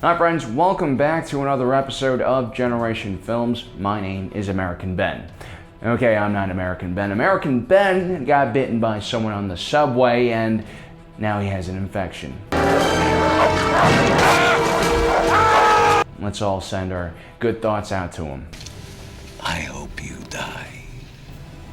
Hi friends, welcome back to another episode of Generation Films. My name is American Ben. Okay, I'm not American Ben. American Ben got bitten by someone on the subway and now he has an infection. Let's all send our good thoughts out to him. I hope you die.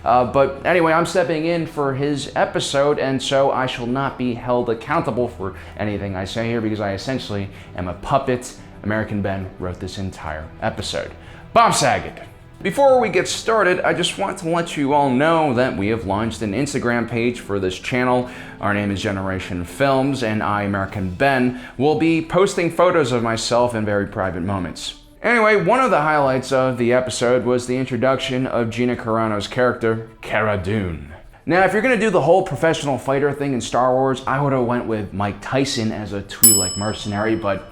But anyway, I'm stepping in for his episode, and so I shall not be held accountable for anything I say here because I essentially am a puppet. American Ben wrote this entire episode. Bob Saget. Before we get started, I just want to let you all know that we have launched an Instagram page for this channel. Our name is Generation Films, and I, American Ben, will be posting photos of myself in very private moments. Anyway, one of the highlights of the episode was the introduction of Gina Carano's character, Cara Dune. Now, if you're gonna do the whole professional fighter thing in Star Wars, I would've went with Mike Tyson as a Twi'lek mercenary, but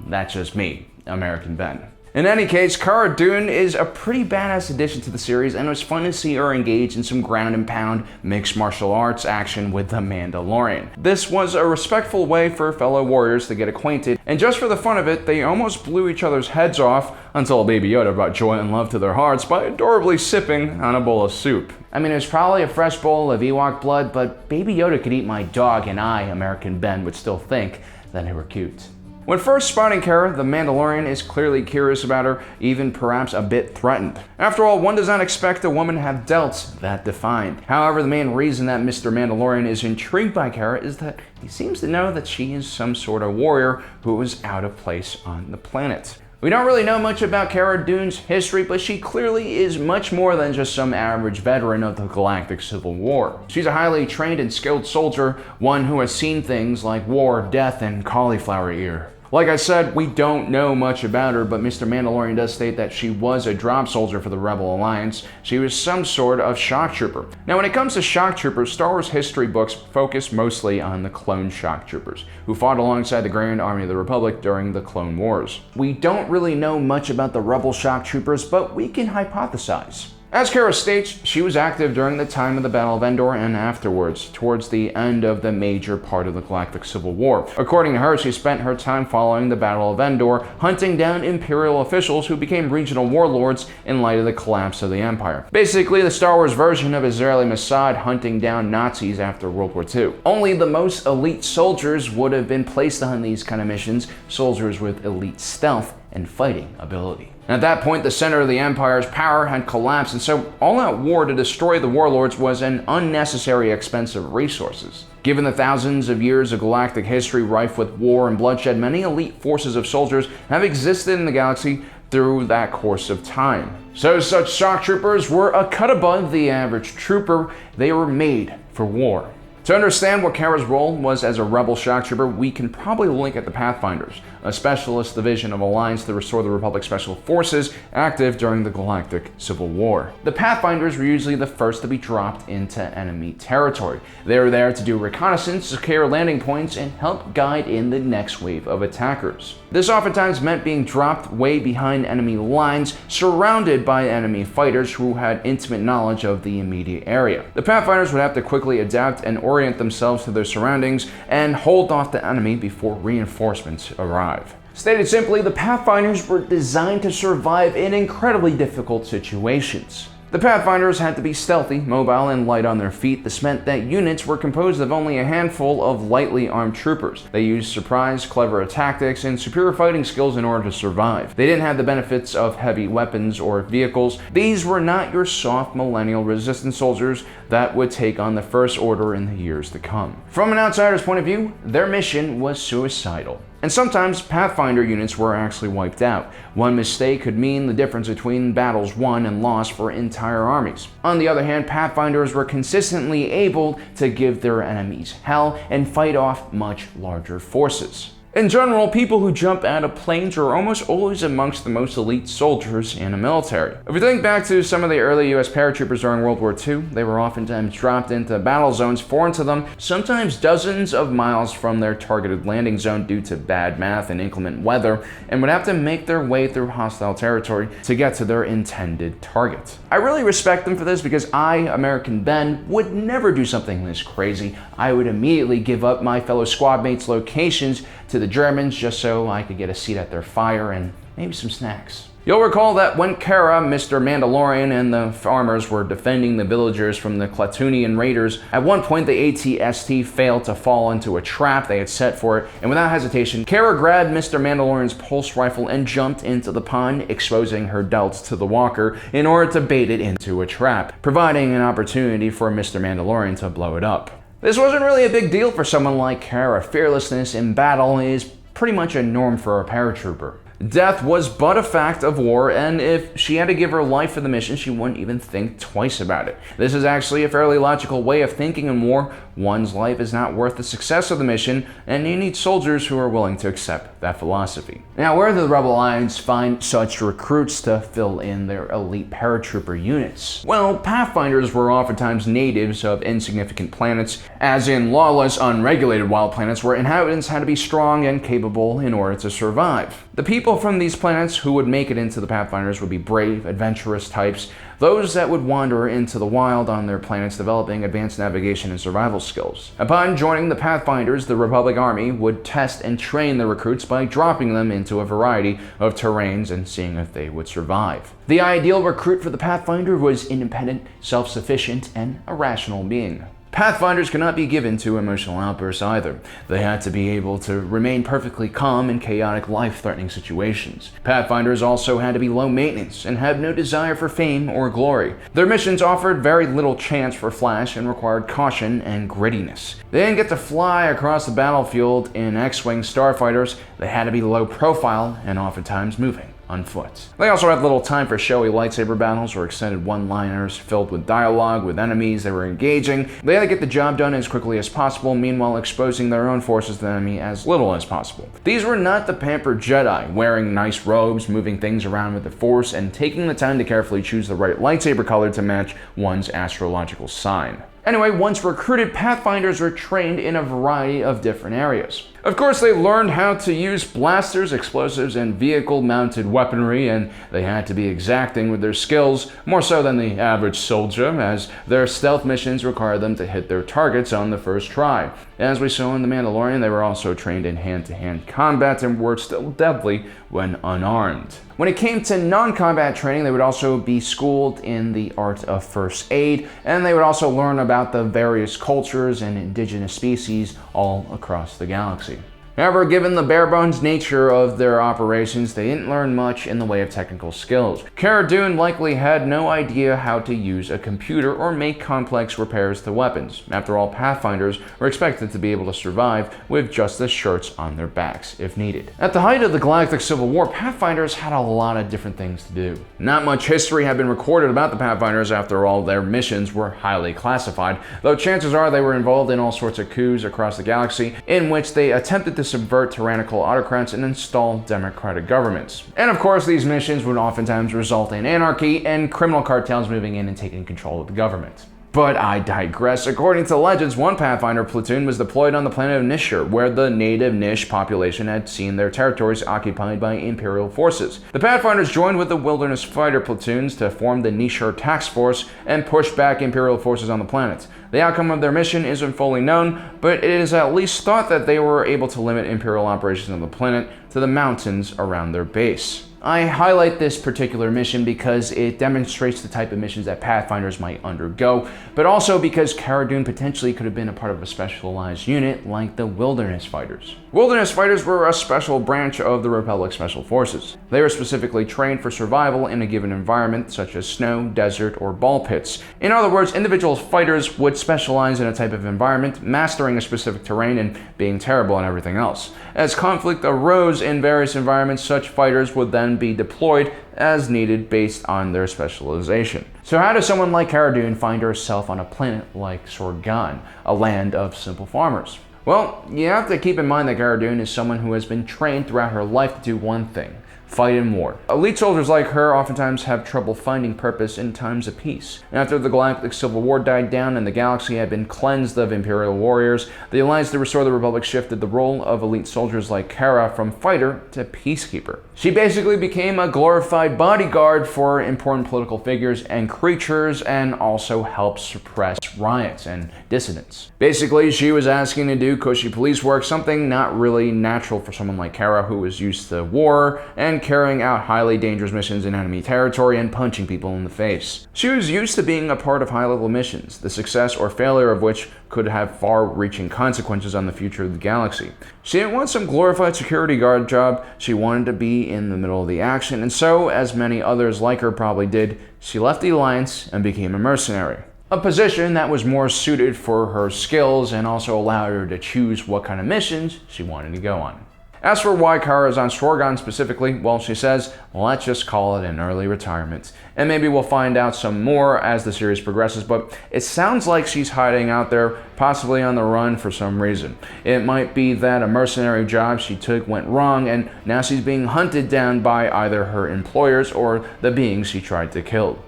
that's just me, American Ben. In any case, Cara Dune is a pretty badass addition to the series, and it was fun to see her engage in some ground and pound mixed martial arts action with the Mandalorian. This was a respectful way for fellow warriors to get acquainted, and just for the fun of it, they almost blew each other's heads off until Baby Yoda brought joy and love to their hearts by adorably sipping on a bowl of soup. I mean, it was probably a fresh bowl of Ewok blood, but Baby Yoda could eat my dog, and I, American Ben, would still think that they were cute. When first spotting Cara, the Mandalorian is clearly curious about her, even perhaps a bit threatened. After all, one does not expect a woman to have delts that defined. However, the main reason that Mr. Mandalorian is intrigued by Cara is that he seems to know that she is some sort of warrior who is out of place on the planet. We don't really know much about Cara Dune's history, but she clearly is much more than just some average veteran of the Galactic Civil War. She's a highly trained and skilled soldier, one who has seen things like war, death, and cauliflower ear. Like I said, we don't know much about her, but Mr. Mandalorian does state that she was a drop soldier for the Rebel Alliance. She was some sort of shock trooper. Now, when it comes to shock troopers, Star Wars history books focus mostly on the clone shock troopers, who fought alongside the Grand Army of the Republic during the Clone Wars. We don't really know much about the Rebel shock troopers, but we can hypothesize. As Cara states, she was active during the time of the Battle of Endor and afterwards, towards the end of the major part of the Galactic Civil War. According to her, she spent her time following the Battle of Endor, hunting down Imperial officials who became regional warlords in light of the collapse of the Empire. Basically, the Star Wars version of Israeli Mossad hunting down Nazis after World War II. Only the most elite soldiers would have been placed on these kind of missions, soldiers with elite stealth and fighting ability. At that point, the center of the Empire's power had collapsed, and so all-out war to destroy the warlords was an unnecessary expense of resources. Given the thousands of years of galactic history rife with war and bloodshed, many elite forces of soldiers have existed in the galaxy through that course of time. So such shock troopers were a cut above the average trooper. They were made for war. To understand what Cara's role was as a rebel shock trooper, we can probably link at the Pathfinders, a specialist division of Alliance to restore the Republic Special Forces active during the Galactic Civil War. The Pathfinders were usually the first to be dropped into enemy territory. They were there to do reconnaissance, secure landing points, and help guide in the next wave of attackers. This oftentimes meant being dropped way behind enemy lines, surrounded by enemy fighters who had intimate knowledge of the immediate area. The Pathfinders would have to quickly adapt and orient themselves to their surroundings and hold off the enemy before reinforcements arrive. Stated simply, the Pathfinders were designed to survive in incredibly difficult situations. The Pathfinders had to be stealthy, mobile, and light on their feet. This meant that units were composed of only a handful of lightly armed troopers. They used surprise, clever tactics, and superior fighting skills in order to survive. They didn't have the benefits of heavy weapons or vehicles. These were not your soft millennial resistance soldiers that would take on the First Order in the years to come. From an outsider's point of view, their mission was suicidal. And sometimes Pathfinder units were actually wiped out. One mistake could mean the difference between battles won and lost for entire armies. On the other hand, Pathfinders were consistently able to give their enemies hell and fight off much larger forces. In general, people who jump out of planes are almost always amongst the most elite soldiers in a military. If we think back to some of the early US paratroopers during World War II, they were oftentimes dropped into battle zones foreign to them, sometimes dozens of miles from their targeted landing zone due to bad math and inclement weather, and would have to make their way through hostile territory to get to their intended target. I really respect them for this because I, American Ben, would never do something this crazy. I would immediately give up my fellow squad mates' locations to the the Germans just so I could get a seat at their fire and maybe some snacks. You'll recall that when Cara, Mr. Mandalorian, and the farmers were defending the villagers from the Klatooinian raiders, at one point the AT-ST failed to fall into a trap they had set for it, and without hesitation, Cara grabbed Mr. Mandalorian's pulse rifle and jumped into the pond, exposing her delts to the walker in order to bait it into a trap, providing an opportunity for Mr. Mandalorian to blow it up. This wasn't really a big deal for someone like Cara. Fearlessness in battle is pretty much a norm for a paratrooper. Death was but a fact of war, and if she had to give her life for the mission, she wouldn't even think twice about it. This is actually a fairly logical way of thinking in war. One's life is not worth the success of the mission, and you need soldiers who are willing to accept that philosophy. Now, where do the Rebel Alliance find such recruits to fill in their elite paratrooper units? Well, Pathfinders were oftentimes natives of insignificant planets, as in lawless, unregulated wild planets where inhabitants had to be strong and capable in order to survive. The people from these planets who would make it into the Pathfinders would be brave, adventurous types, those that would wander into the wild on their planets developing advanced navigation and survival skills. Upon joining the Pathfinders, the Republic Army would test and train the recruits by dropping them into a variety of terrains and seeing if they would survive. The ideal recruit for the Pathfinder was independent, self-sufficient, and a rational being. Pathfinders could not be given to emotional outbursts either. They had to be able to remain perfectly calm in chaotic, life-threatening situations. Pathfinders also had to be low maintenance and had no desire for fame or glory. Their missions offered very little chance for flash and required caution and grittiness. They didn't get to fly across the battlefield in X-Wing starfighters. They had to be low profile and oftentimes moving on foot. They also had little time for showy lightsaber battles or extended one-liners filled with dialogue with enemies they were engaging. They had to get the job done as quickly as possible, meanwhile exposing their own forces to the enemy as little as possible. These were not the pampered Jedi, wearing nice robes, moving things around with the Force, and taking the time to carefully choose the right lightsaber color to match one's astrological sign. Anyway, once recruited, Pathfinders were trained in a variety of different areas. Of course, they learned how to use blasters, explosives, and vehicle-mounted weaponry, and they had to be exacting with their skills, more so than the average soldier, as their stealth missions required them to hit their targets on the first try. As we saw in The Mandalorian, they were also trained in hand-to-hand combat and were still deadly when unarmed. When it came to non-combat training, they would also be schooled in the art of first aid, and they would also learn about the various cultures and indigenous species all across the galaxy. However, given the bare-bones nature of their operations, they didn't learn much in the way of technical skills. Cara Dune likely had no idea how to use a computer or make complex repairs to weapons. After all, Pathfinders were expected to be able to survive with just the shirts on their backs if needed. At the height of the Galactic Civil War, Pathfinders had a lot of different things to do. Not much history had been recorded about the Pathfinders. After all, their missions were highly classified, though chances are they were involved in all sorts of coups across the galaxy in which they attempted to subvert tyrannical autocrats and install democratic governments. And of course, these missions would oftentimes result in anarchy and criminal cartels moving in and taking control of the government. But I digress. According to legends, one Pathfinder platoon was deployed on the planet of Nishir, where the native Nish population had seen their territories occupied by Imperial forces. The Pathfinders joined with the Wilderness Fighter platoons to form the Nishir Task Force and push back Imperial forces on the planet. The outcome of their mission isn't fully known, but it is at least thought that they were able to limit Imperial operations on the planet to the mountains around their base. I highlight this particular mission because it demonstrates the type of missions that Pathfinders might undergo, but also because Cara Dune potentially could have been a part of a specialized unit like the Wilderness Fighters. Wilderness Fighters were a special branch of the Republic Special Forces. They were specifically trained for survival in a given environment such as snow, desert, or ball pits. In other words, individual fighters would specialize in a type of environment, mastering a specific terrain and being terrible in everything else. As conflict arose in various environments, such fighters would then be deployed as needed based on their specialization. So how does someone like Cara Dune find herself on a planet like Sorgan, a land of simple farmers? Well, you have to keep in mind that Cara Dune is someone who has been trained throughout her life to do one thing: fight in war. Elite soldiers like her oftentimes have trouble finding purpose in times of peace. And after the Galactic Civil War died down and the galaxy had been cleansed of Imperial warriors, the Alliance to restore the Republic shifted the role of elite soldiers like Cara from fighter to peacekeeper. She basically became a glorified bodyguard for important political figures and creatures, and also helped suppress riots and dissidents. Basically, she was asking to do cushy police work, something not really natural for someone like Cara, who was used to war and carrying out highly dangerous missions in enemy territory and punching people in the face. She was used to being a part of high-level missions, the success or failure of which could have far-reaching consequences on the future of the galaxy. She didn't want some glorified security guard job, she wanted to be in the middle of the action, and so, as many others like her probably did, she left the Alliance and became a mercenary. A position that was more suited for her skills and also allowed her to choose what kind of missions she wanted to go on. As for why Cara is on Sorgon specifically, well, she says, let's just call it an early retirement. And maybe we'll find out some more as the series progresses, but it sounds like she's hiding out there, possibly on the run for some reason. It might be that a mercenary job she took went wrong, and now she's being hunted down by either her employers or the beings she tried to kill.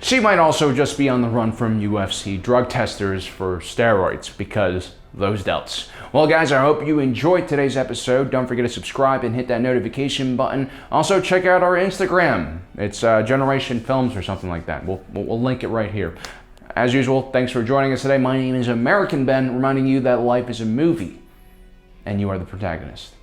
She might also just be on the run from UFC drug testers for steroids, because those delts. Well guys, I hope you enjoyed today's episode. Don't forget to subscribe and hit that notification button. Also check out our Instagram. It's Generation Films or something like that. We'll link it right here. As usual, thanks for joining us today. My name is American Ben, reminding you that life is a movie and you are the protagonist.